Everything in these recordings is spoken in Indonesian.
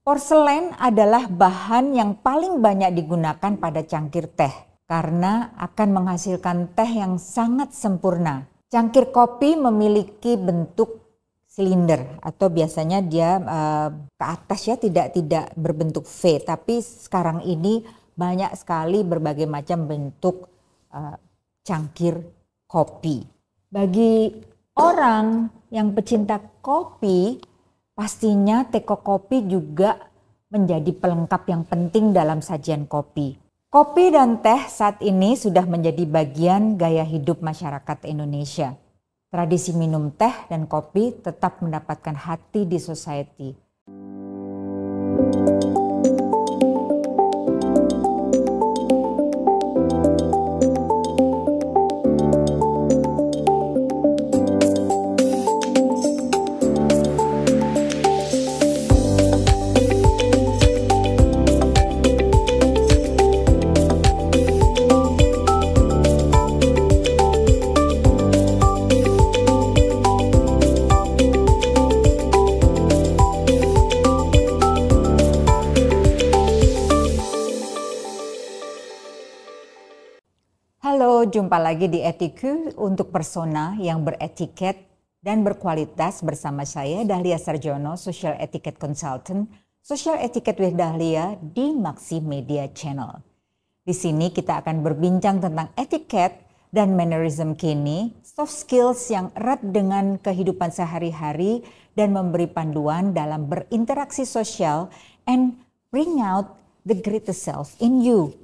Porselen adalah bahan yang paling banyak digunakan pada cangkir teh karena akan menghasilkan teh yang sangat sempurna. Cangkir kopi memiliki bentuk silinder atau biasanya dia ke atas ya, tidak berbentuk V, tapi sekarang ini banyak sekali berbagai macam bentuk cangkir kopi. Bagi orang yang pecinta kopi, pastinya teko kopi juga menjadi pelengkap yang penting dalam sajian kopi. Kopi dan teh saat ini sudah menjadi bagian gaya hidup masyarakat Indonesia. Tradisi minum teh dan kopi tetap mendapatkan hati di society. Halo, jumpa lagi di Etiku untuk persona yang beretiket dan berkualitas bersama saya Dahlia Sarjono, Social Etiquette Consultant, Social Etiquette with Dahlia di Maxi Media Channel. Di sini kita akan berbincang tentang etiket dan mannerism kini, soft skills yang erat dengan kehidupan sehari-hari dan memberi panduan dalam berinteraksi sosial and bring out the greatest self in you.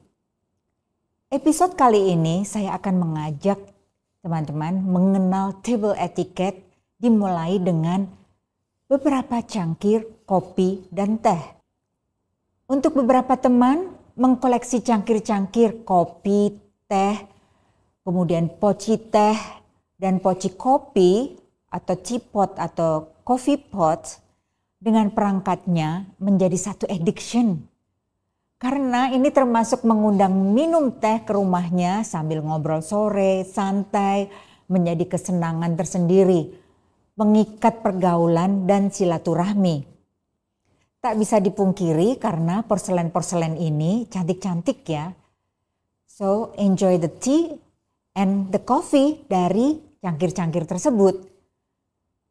Episode kali ini saya akan mengajak teman-teman mengenal table etiquette dimulai dengan beberapa cangkir kopi dan teh. Untuk beberapa teman mengkoleksi cangkir-cangkir kopi, teh, kemudian poci teh dan poci kopi atau teapot atau coffee pot dengan perangkatnya menjadi satu addiction. Karena ini termasuk mengundang minum teh ke rumahnya sambil ngobrol sore, santai, menjadi kesenangan tersendiri, mengikat pergaulan dan silaturahmi. Tak bisa dipungkiri karena porselen-porselen ini cantik-cantik ya. So enjoy the tea and the coffee dari cangkir-cangkir tersebut.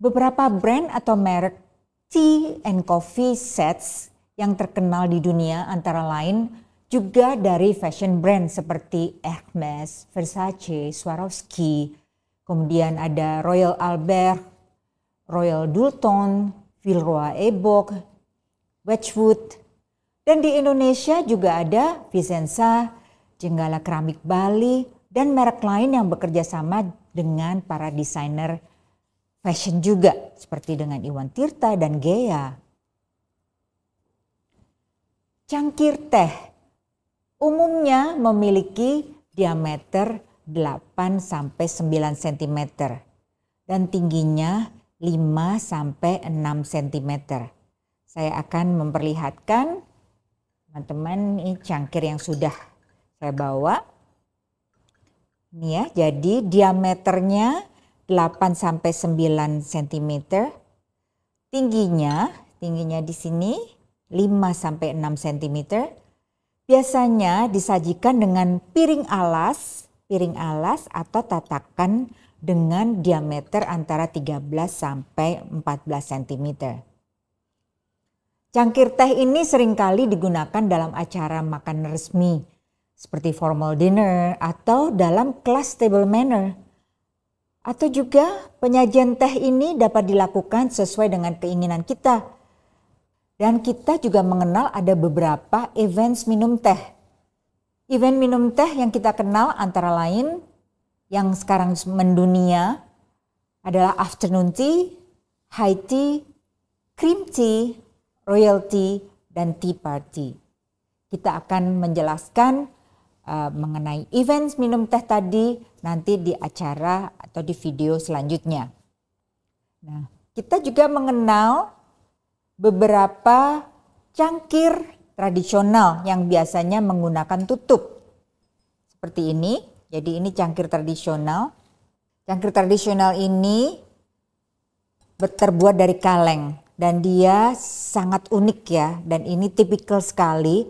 Beberapa brand atau merek tea and coffee sets yang terkenal di dunia antara lain juga dari fashion brand seperti Hermes, Versace, Swarovski, kemudian ada Royal Albert, Royal Doulton, Villeroy-Epoch, Wedgwood, dan di Indonesia juga ada Vicenza, Jenggala Keramik Bali, dan merek lain yang bekerja sama dengan para desainer fashion juga seperti dengan Iwan Tirta dan Gea. Cangkir teh umumnya memiliki diameter 8-9 cm dan tingginya 5-6 cm. Saya akan memperlihatkan teman-teman ini cangkir yang sudah saya bawa. Ini ya, jadi diameternya 8-9 cm. Tingginya di sini 5-6 cm. Biasanya disajikan dengan piring alas atau tatakan dengan diameter antara 13-14 cm. Cangkir teh ini seringkali digunakan dalam acara makan resmi seperti formal dinner atau dalam kelas table manner. Atau juga penyajian teh ini dapat dilakukan sesuai dengan keinginan kita. Dan kita juga mengenal ada beberapa events minum teh. Event minum teh yang kita kenal antara lain yang sekarang mendunia adalah afternoon tea, high tea, cream tea, royal tea, dan tea party. Kita akan menjelaskan mengenai events minum teh tadi nanti di acara atau di video selanjutnya. Nah, kita juga mengenal beberapa cangkir tradisional yang biasanya menggunakan tutup. Seperti ini, jadi ini cangkir tradisional. Cangkir tradisional ini terbuat dari kaleng. dan dia sangat unik ya, dan ini tipikal sekali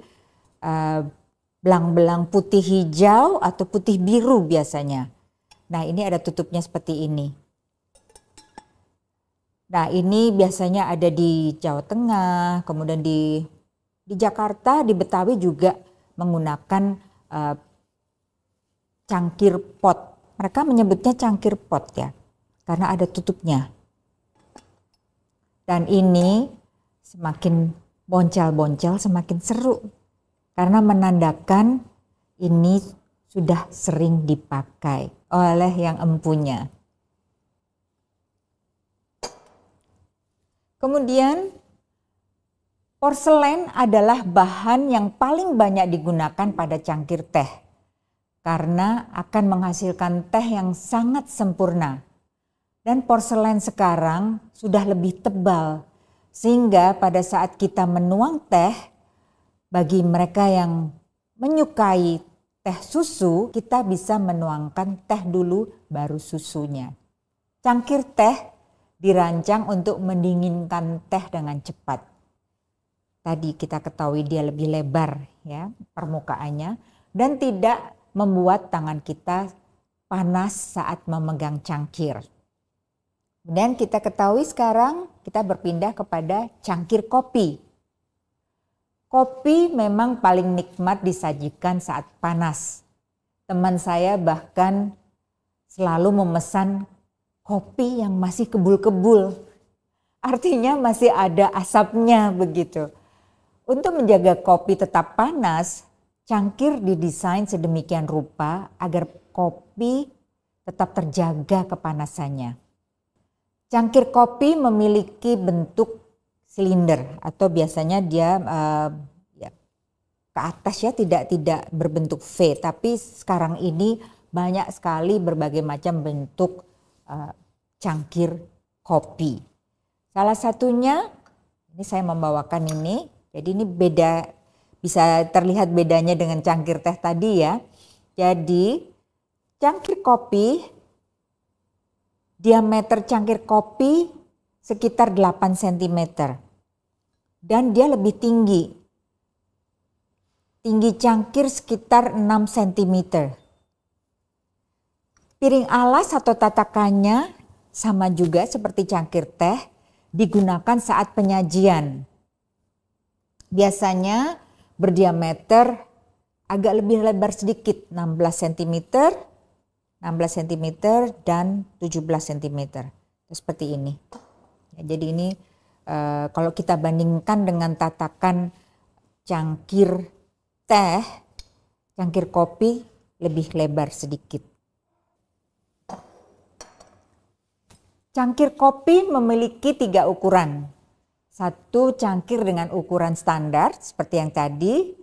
belang-belang putih hijau atau putih biru biasanya. Nah ini ada tutupnya seperti ini. Nah ini biasanya ada di Jawa Tengah, kemudian di Jakarta, di Betawi juga menggunakan cangkir pot. Mereka menyebutnya cangkir pot ya, karena ada tutupnya. Dan ini semakin boncel-boncel semakin seru, karena menandakan ini sudah sering dipakai oleh yang empunya. Kemudian porselen adalah bahan yang paling banyak digunakan pada cangkir teh karena akan menghasilkan teh yang sangat sempurna. Dan porselen sekarang sudah lebih tebal sehingga pada saat kita menuang teh, bagi mereka yang menyukai teh susu, kita bisa menuangkan teh dulu baru susunya. Cangkir teh dirancang untuk mendinginkan teh dengan cepat. Tadi kita ketahui dia lebih lebar ya permukaannya dan tidak membuat tangan kita panas saat memegang cangkir. Kemudian kita ketahui sekarang kita berpindah kepada cangkir kopi. Kopi memang paling nikmat disajikan saat panas. Teman saya bahkan selalu memesan kopi yang masih kebul-kebul. Artinya masih ada asapnya begitu. Untuk menjaga kopi tetap panas, cangkir didesain sedemikian rupa agar kopi tetap terjaga kepanasannya. Cangkir kopi memiliki bentuk silinder atau biasanya dia ke atas ya, tidak berbentuk V, tapi sekarang ini banyak sekali berbagai macam bentuk cangkir kopi. Salah satunya ini saya membawakan ini, jadi ini beda, bisa terlihat bedanya dengan cangkir teh tadi ya. Jadi cangkir kopi, diameter cangkir kopi sekitar 8 cm dan dia lebih tinggi. Tinggi cangkir sekitar 6 cm. Piring alas atau tatakannya sama juga seperti cangkir teh, digunakan saat penyajian. Biasanya berdiameter agak lebih lebar sedikit, 16 cm dan 17 cm. Seperti ini. Jadi ini kalau kita bandingkan dengan tatakan cangkir teh, cangkir kopi lebih lebar sedikit. Cangkir kopi memiliki 3 ukuran. Satu cangkir dengan ukuran standar seperti yang tadi.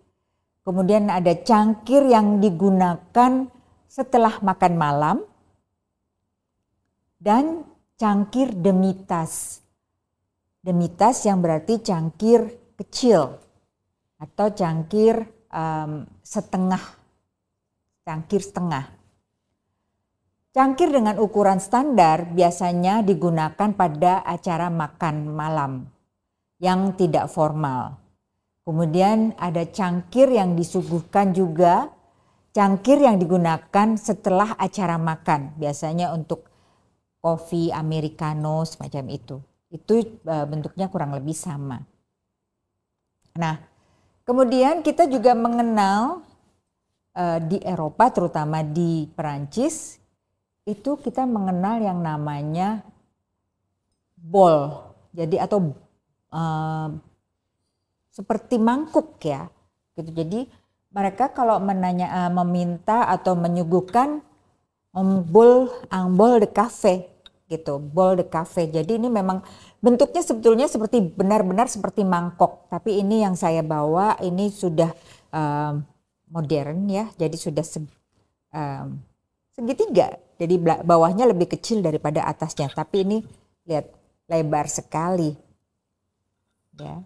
Kemudian ada cangkir yang digunakan setelah makan malam. Dan cangkir demitas. Demitas yang berarti cangkir kecil atau cangkir setengah. Cangkir setengah. Cangkir dengan ukuran standar biasanya digunakan pada acara makan malam yang tidak formal. Kemudian ada cangkir yang disuguhkan juga, cangkir yang digunakan setelah acara makan, biasanya untuk kopi americano semacam itu. Itu bentuknya kurang lebih sama. Nah, kemudian kita juga mengenal di Eropa, terutama di Perancis, itu kita mengenal yang namanya bowl. Jadi atau seperti mangkuk ya. Gitu. Jadi mereka kalau meminta atau menyuguhkan bowl de café gitu, bowl de café. Jadi ini memang bentuknya sebetulnya seperti benar-benar seperti mangkok, tapi ini yang saya bawa ini sudah modern ya, jadi sudah segitiga, jadi bawahnya lebih kecil daripada atasnya, tapi ini lihat lebar sekali, ya,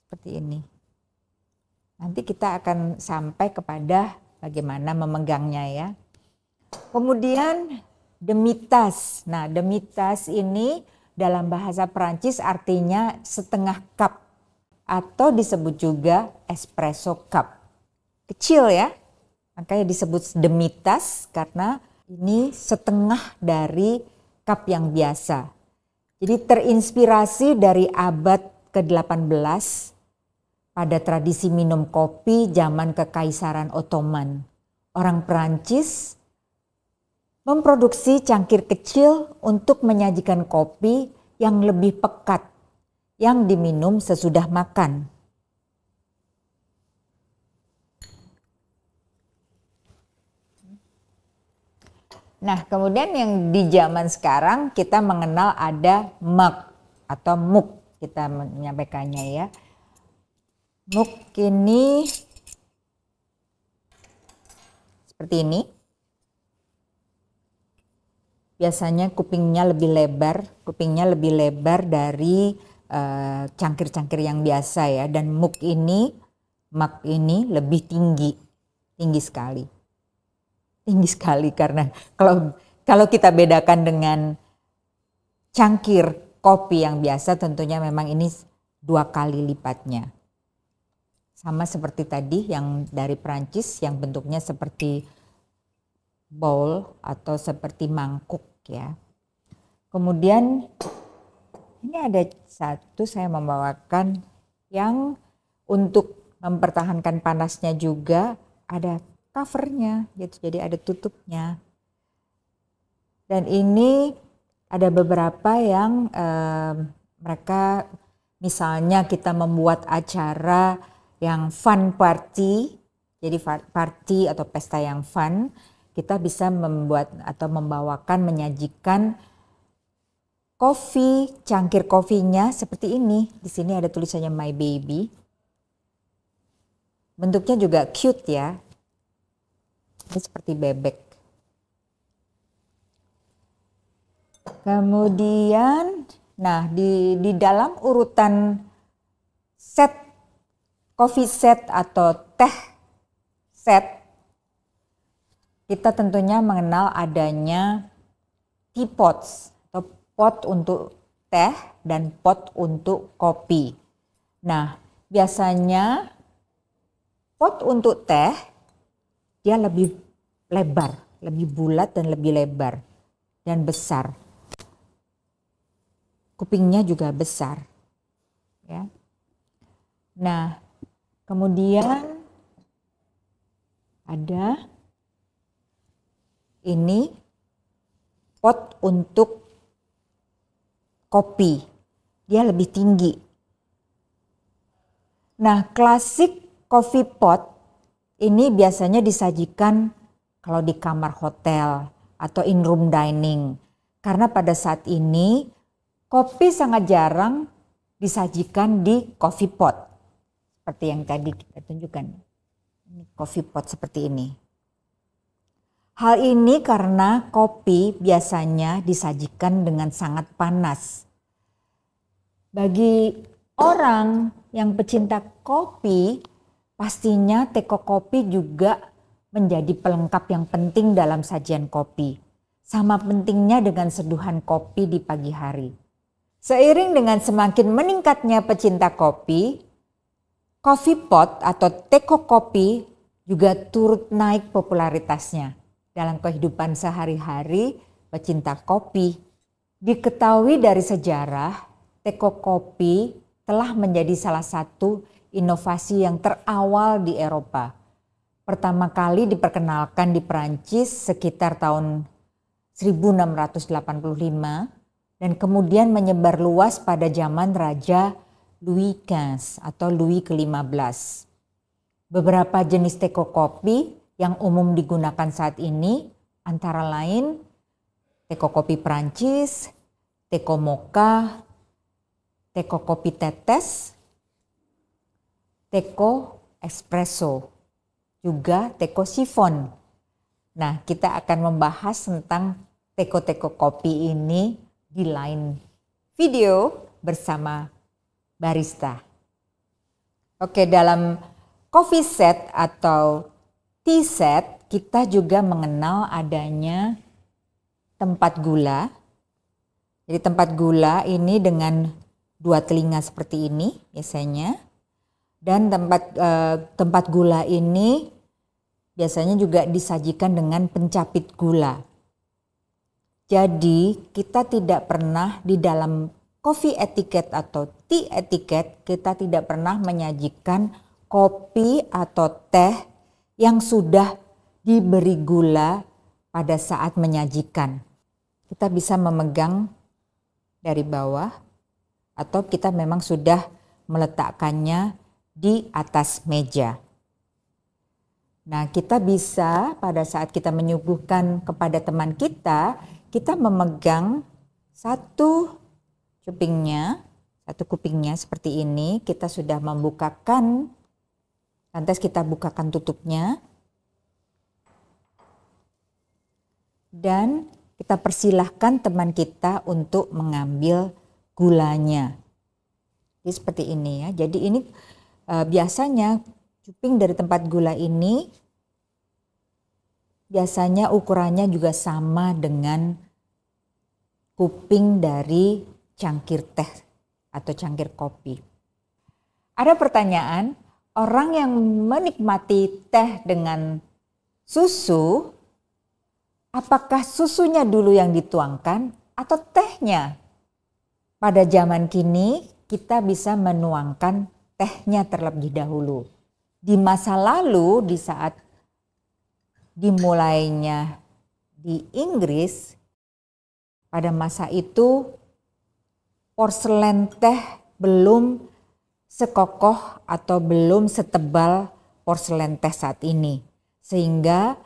seperti ini. Nanti kita akan sampai kepada bagaimana memegangnya ya. Kemudian demitas. Nah, demitas ini dalam bahasa Perancis artinya setengah cup atau disebut juga espresso cup. Kecil ya, makanya disebut demi-tasse karena ini setengah dari cup yang biasa. Jadi terinspirasi dari abad ke-18 pada tradisi minum kopi zaman Kekaisaran Ottoman. Orang Perancis memproduksi cangkir kecil untuk menyajikan kopi yang lebih pekat yang diminum sesudah makan. Nah, kemudian yang di zaman sekarang kita mengenal ada mug atau mug, kita menyampaikannya ya. Mug ini seperti ini. Biasanya kupingnya lebih lebar dari cangkir-cangkir yang biasa ya. Dan mug ini lebih tinggi sekali. Tinggi sekali karena kalau kita bedakan dengan cangkir kopi yang biasa tentunya memang ini 2 kali lipatnya. Sama seperti tadi yang dari Prancis yang bentuknya seperti bowl atau seperti mangkuk ya. Kemudian ini ada satu saya membawakan yang untuk mempertahankan panasnya juga ada covernya gitu, jadi ada tutupnya. Dan ini ada beberapa yang mereka misalnya kita membuat acara yang fun party, jadi party atau pesta yang fun. Kita bisa membuat atau membawakan, menyajikan kopi, cangkir kopinya seperti ini. Di sini ada tulisannya My Baby. Bentuknya juga cute ya. Ini seperti bebek. Kemudian, nah di dalam urutan set, coffee set atau teh set, kita tentunya mengenal adanya teapots atau pot untuk teh dan pot untuk kopi. Nah, biasanya pot untuk teh dia lebih lebar, lebih bulat dan lebih lebar dan besar. Kupingnya juga besar. Ya. Nah, kemudian ada ini pot untuk kopi, dia lebih tinggi. Nah, klasik coffee pot ini biasanya disajikan kalau di kamar hotel atau in room dining. Karena pada saat ini kopi sangat jarang disajikan di coffee pot. Seperti yang tadi kita tunjukkan. Ini coffee pot seperti ini. Hal ini karena kopi biasanya disajikan dengan sangat panas. Bagi orang yang pecinta kopi, pastinya teko kopi juga menjadi pelengkap yang penting dalam sajian kopi. Sama pentingnya dengan seduhan kopi di pagi hari. Seiring dengan semakin meningkatnya pecinta kopi, coffee pot atau teko kopi juga turut naik popularitasnya. Dalam kehidupan sehari-hari pecinta kopi. Diketahui dari sejarah, teko kopi telah menjadi salah satu inovasi yang terawal di Eropa. Pertama kali diperkenalkan di Prancis sekitar tahun 1685 dan kemudian menyebar luas pada zaman Raja Louis XV atau Louis ke-15. Beberapa jenis teko kopi yang umum digunakan saat ini antara lain teko kopi Prancis, teko mocha, teko kopi tetes, teko espresso, juga teko chiffon. Nah, kita akan membahas tentang teko-teko kopi ini di lain video bersama barista. Oke, dalam coffee set atau tea set, kita juga mengenal adanya tempat gula, Jadi tempat gula ini dengan 2 telinga seperti ini biasanya. Dan tempat gula ini biasanya juga disajikan dengan pencapit gula. Jadi kita tidak pernah di dalam coffee etiquette atau tea etiquette, kita tidak pernah menyajikan kopi atau teh yang sudah diberi gula pada saat menyajikan. Kita bisa memegang dari bawah atau kita memang sudah meletakkannya di atas meja. Nah, kita bisa pada saat kita menyuguhkan kepada teman kita memegang satu kupingnya seperti ini. Kita sudah membukakan, lantas kita bukakan tutupnya. Dan kita persilahkan teman kita untuk mengambil gulanya. Jadi seperti ini ya. Jadi ini biasanya cuping dari tempat gula ini biasanya ukurannya juga sama dengan kuping dari cangkir teh atau cangkir kopi. Ada pertanyaan, orang yang menikmati teh dengan susu, apakah susunya dulu yang dituangkan atau tehnya? Pada zaman kini kita bisa menuangkan tehnya terlebih dahulu. Di masa lalu, di saat dimulainya di Inggris, pada masa itu porselen teh belum sekokoh atau belum setebal porselen teh saat ini. Sehingga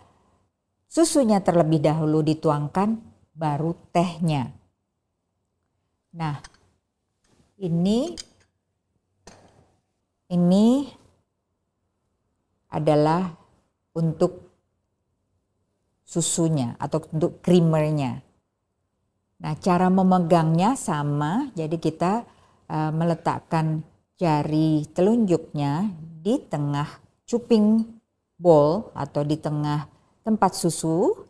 susunya terlebih dahulu dituangkan, baru tehnya. Nah, ini adalah untuk susunya atau untuk creamernya. Nah, cara memegangnya sama, jadi kita meletakkan jari telunjuknya di tengah cuping bowl atau di tengah tempat susu,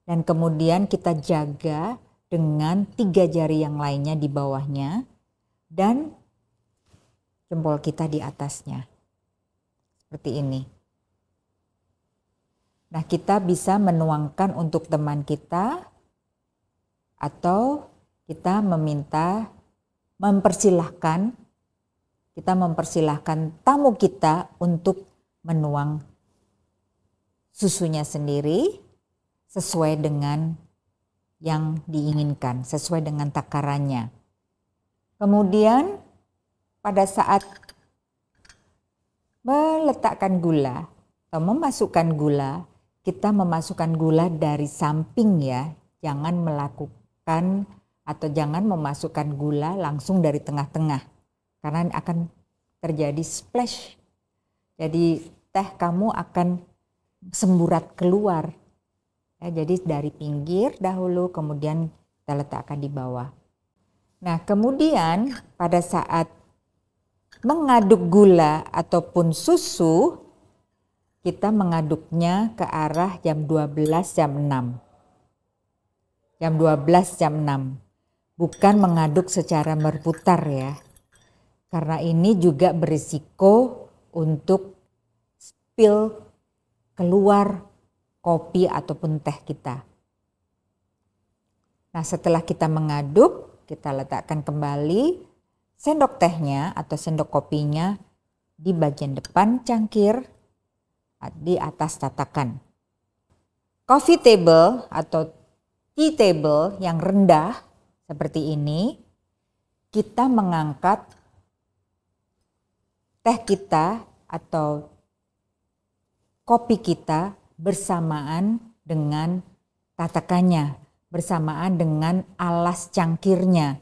dan kemudian kita jaga dengan 3 jari yang lainnya di bawahnya dan jempol kita di atasnya. Seperti ini. Nah, kita bisa menuangkan untuk teman kita atau kita mempersilahkan tamu kita untuk menuang susunya sendiri sesuai dengan yang diinginkan, sesuai dengan takarannya. Kemudian pada saat meletakkan gula atau memasukkan gula, kita memasukkan gula dari samping ya, jangan melakukan atau jangan memasukkan gula langsung dari tengah-tengah karena akan terjadi splash. Jadi teh kamu akan semburat keluar. Ya, jadi dari pinggir dahulu kemudian kita letakkan di bawah. Nah, kemudian pada saat mengaduk gula ataupun susu, kita mengaduknya ke arah jam 12 jam 6. Jam 12 jam 6. Bukan mengaduk secara berputar ya. Karena ini juga berisiko untuk spill keluar kopi ataupun teh kita. Nah, setelah kita mengaduk, kita letakkan kembali sendok tehnya atau sendok kopinya di bagian depan cangkir di atas tatakan. Coffee table atau tea table yang rendah seperti ini, kita mengangkat teh kita atau kopi kita bersamaan dengan tatakannya, bersamaan dengan alas cangkirnya.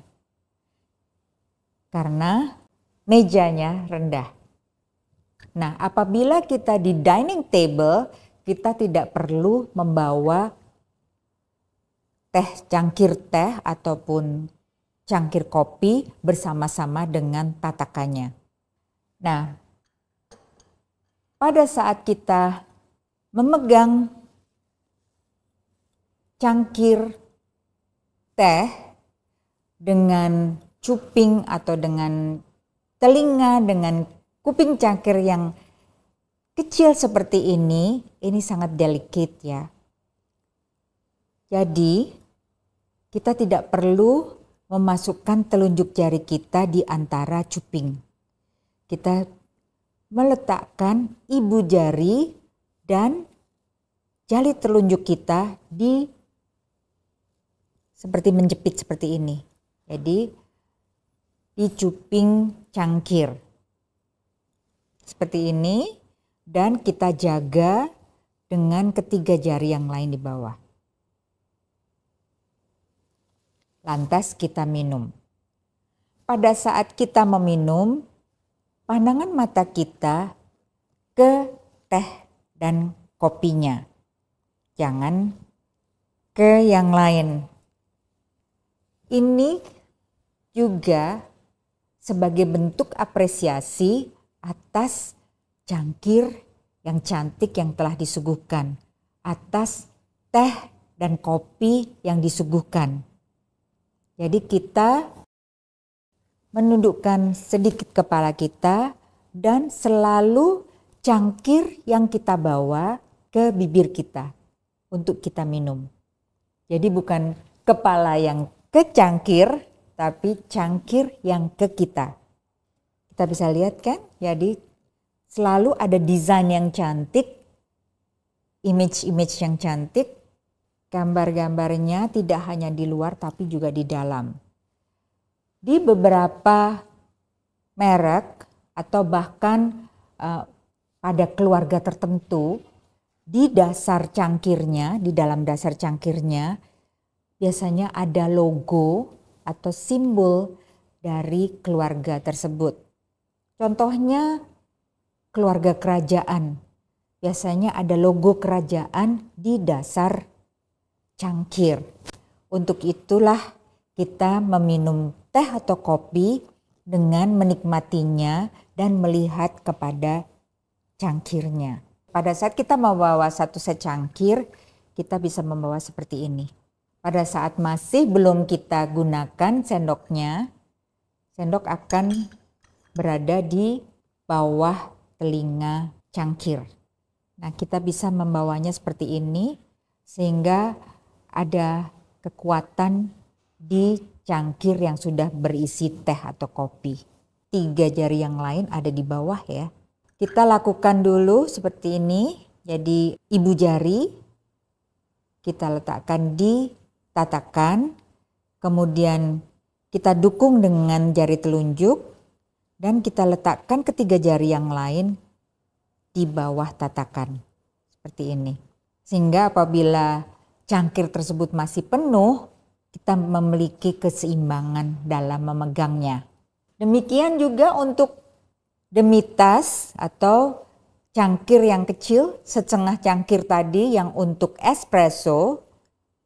Karena mejanya rendah. Nah, apabila kita di dining table, kita tidak perlu membawa cangkir teh ataupun cangkir kopi bersama-sama dengan tatakannya. Nah, pada saat kita memegang cangkir teh, dengan cuping atau dengan telinga, dengan kuping cangkir yang kecil seperti ini sangat delicate ya. Jadi kita tidak perlu memasukkan telunjuk jari kita di antara cuping. Kita meletakkan ibu jari dan jari telunjuk kita seperti menjepit seperti ini. Jadi di cuping cangkir seperti ini, dan kita jaga dengan ketiga jari yang lain di bawah. Lantas kita minum. Pada saat kita meminum, pandangan mata kita ke teh dan kopinya. Jangan ke yang lain. Ini juga sebagai bentuk apresiasi atas cangkir yang cantik yang telah disuguhkan, atas teh dan kopi yang disuguhkan. Jadi kita menundukkan sedikit kepala kita dan selalu cangkir yang kita bawa ke bibir kita untuk kita minum. Jadi bukan kepala yang ke cangkir, tapi cangkir yang ke kita. Kita bisa lihat kan? Jadi selalu ada desain yang cantik, image-image yang cantik, gambar-gambarnya tidak hanya di luar tapi juga di dalam. Di beberapa merek atau bahkan pada keluarga tertentu, di dasar cangkirnya, di dalam dasar cangkirnya biasanya ada logo atau simbol dari keluarga tersebut. Contohnya keluarga kerajaan, biasanya ada logo kerajaan di dasar cangkir. Untuk itulah kita meminum teh atau kopi dengan menikmatinya dan melihat kepada cangkirnya. Pada saat kita membawa satu set cangkir, kita bisa membawa seperti ini. Pada saat masih belum kita gunakan sendoknya, sendok akan berada di bawah telinga cangkir. Nah, kita bisa membawanya seperti ini sehingga ada kekuatan di cangkir yang sudah berisi teh atau kopi. 3 jari yang lain ada di bawah ya. Kita lakukan dulu seperti ini. Jadi ibu jari kita letakkan di tatakan, kemudian kita dukung dengan jari telunjuk dan kita letakkan ketiga jari yang lain di bawah tatakan seperti ini. Sehingga apabila cangkir tersebut masih penuh, kita memiliki keseimbangan dalam memegangnya. Demikian juga untuk demi-tas atau cangkir yang kecil, setengah cangkir tadi yang untuk espresso.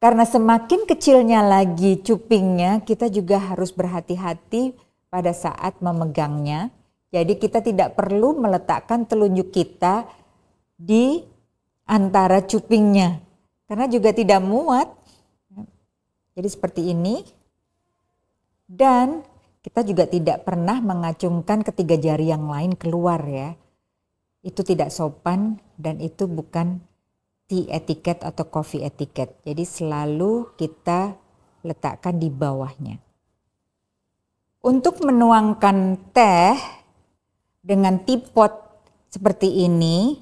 Karena semakin kecilnya lagi cupingnya, kita juga harus berhati-hati pada saat memegangnya. Jadi kita tidak perlu meletakkan telunjuk kita di antara cupingnya, karena juga tidak muat. Jadi seperti ini. Dan kita juga tidak pernah mengacungkan ketiga jari yang lain keluar ya. Itu tidak sopan dan itu bukan tea etiquette atau coffee etiquette. Jadi selalu kita letakkan di bawahnya. Untuk menuangkan teh dengan teapot seperti ini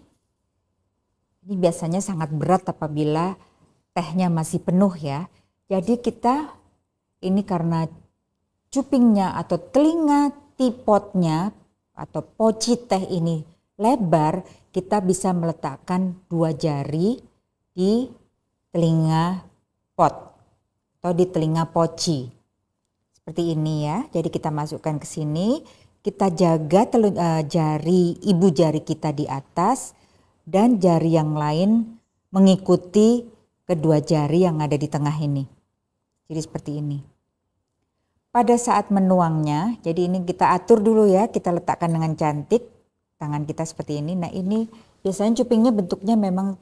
biasanya sangat berat apabila tehnya masih penuh ya. Jadi kita ini karena cupingnya atau telinga teapotnya atau poci teh ini lebar, kita bisa meletakkan 2 jari di telinga pot atau di telinga poci. Seperti ini ya. Jadi kita masukkan ke sini, kita jaga ibu jari kita di atas dan jari yang lain mengikuti kedua jari yang ada di tengah ini. Jadi seperti ini. Pada saat menuangnya, jadi ini kita atur dulu ya, kita letakkan dengan cantik. Tangan kita seperti ini. Nah ini biasanya cupingnya bentuknya memang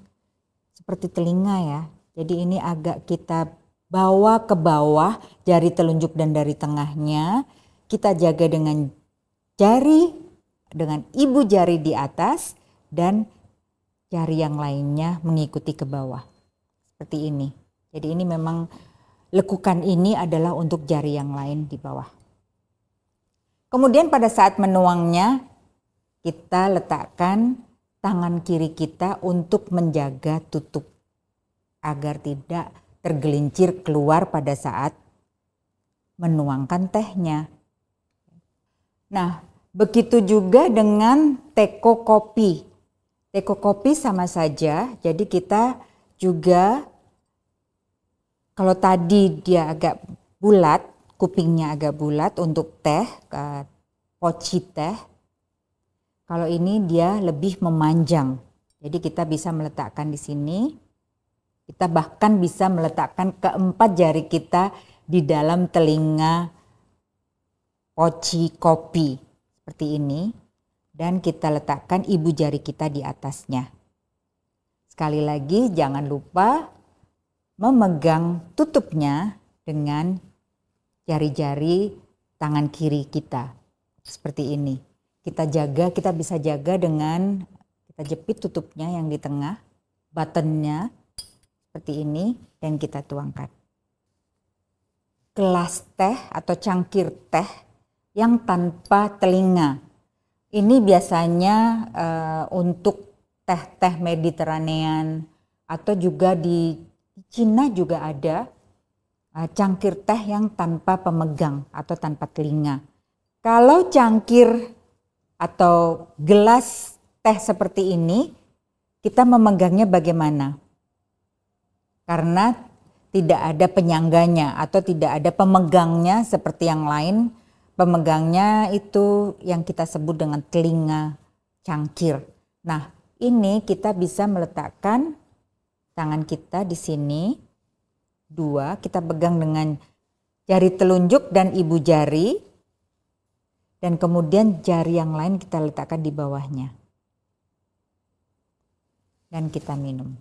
seperti telinga ya. Jadi ini agak kita bawa ke bawah jari telunjuk dan jari tengahnya. Kita jaga dengan ibu jari di atas dan jari yang lainnya mengikuti ke bawah. Seperti ini. Jadi ini memang lekukan ini adalah untuk jari yang lain di bawah. Kemudian pada saat menuangnya, kita letakkan tangan kiri kita untuk menjaga tutup agar tidak tergelincir keluar pada saat menuangkan tehnya. Nah, begitu juga dengan teko kopi. Teko kopi sama saja, jadi kita juga kalau tadi dia agak bulat, kupingnya agak bulat untuk teh, poci teh. Kalau ini dia lebih memanjang. Jadi kita bisa meletakkan di sini. Kita bahkan bisa meletakkan keempat jari kita di dalam telinga poci kopi. Seperti ini. Dan kita letakkan ibu jari kita di atasnya. Sekali lagi jangan lupa memegang tutupnya dengan jari-jari tangan kiri kita. Seperti ini. Kita bisa jaga dengan kita jepit tutupnya yang di tengah, buttonnya seperti ini dan kita tuangkan. Gelas teh atau cangkir teh yang tanpa telinga. Ini biasanya untuk teh-teh Mediterranean atau juga di Cina juga ada cangkir teh yang tanpa pemegang atau tanpa telinga. Kalau cangkir atau gelas teh seperti ini, kita memegangnya bagaimana? Karena tidak ada penyangganya atau tidak ada pemegangnya seperti yang lain. Pemegangnya itu yang kita sebut dengan telinga cangkir. Nah, ini kita bisa meletakkan tangan kita di sini. Dua, kita pegang dengan jari telunjuk dan ibu jari. Dan kemudian jari yang lain kita letakkan di bawahnya. Dan kita minum.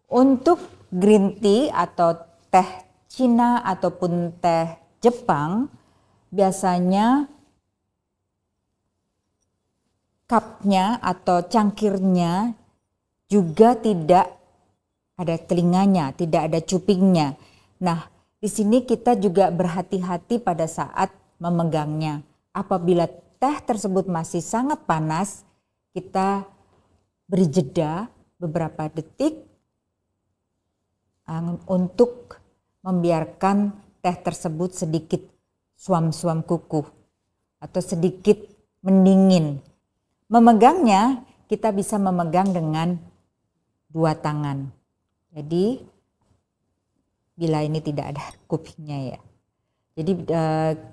Untuk green tea atau teh Cina ataupun teh Jepang, biasanya cupnya atau cangkirnya juga tidak ada telinganya, tidak ada cupingnya. Nah, di sini kita juga berhati-hati pada saat memegangnya. Apabila teh tersebut masih sangat panas, kita beri jeda beberapa detik untuk membiarkan teh tersebut sedikit suam-suam kuku atau sedikit mendingin. Memegangnya kita bisa memegang dengan dua tangan. Jadi bila ini tidak ada kupingnya ya. Jadi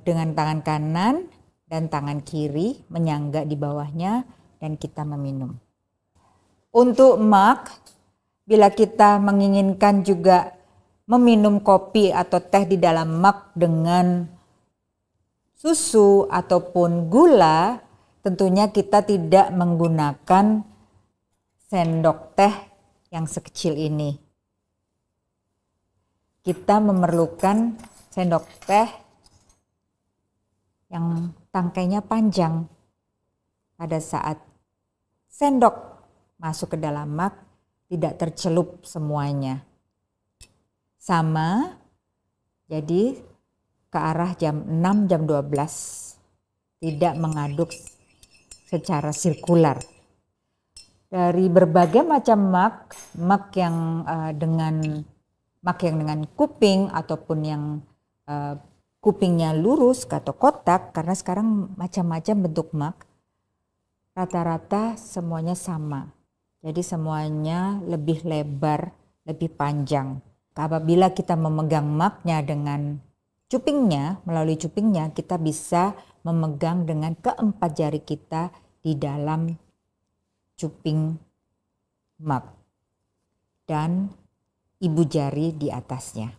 dengan tangan kanan dan tangan kiri menyangga di bawahnya dan kita meminum. Untuk mug, bila kita menginginkan juga meminum kopi atau teh di dalam mug dengan susu ataupun gula, tentunya kita tidak menggunakan sendok teh yang sekecil ini. Kita memerlukan sendok teh yang tangkainya panjang. Pada saat sendok masuk ke dalam mug, tidak tercelup semuanya. Sama, jadi ke arah jam 6, jam 12. Tidak mengaduk secara sirkular. Dari berbagai macam mug yang dengan kuping ataupun yang kupingnya lurus atau kotak, karena sekarang macam-macam bentuk mug, rata-rata semuanya sama. Jadi semuanya lebih lebar, lebih panjang. Apabila kita memegang mugnya dengan cupingnya, melalui cupingnya kita bisa memegang dengan keempat jari kita di dalam cuping mug dan ibu jari di atasnya.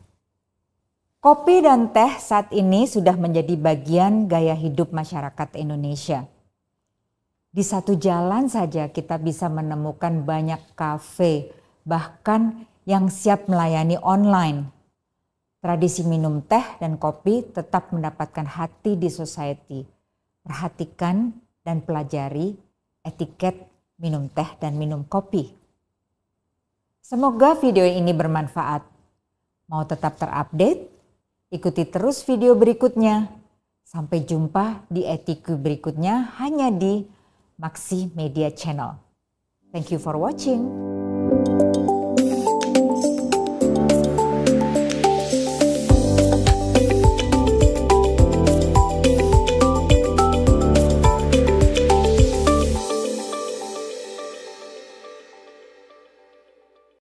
Kopi dan teh saat ini sudah menjadi bagian gaya hidup masyarakat Indonesia. Di satu jalan saja kita bisa menemukan banyak kafe, bahkan yang siap melayani online. Tradisi minum teh dan kopi tetap mendapatkan hati di society. Perhatikan dan pelajari etiket minum teh dan minum kopi. Semoga video ini bermanfaat. Mau tetap terupdate? Ikuti terus video berikutnya. Sampai jumpa di EtiQ berikutnya hanya di Maxi Media Channel. Thank you for watching.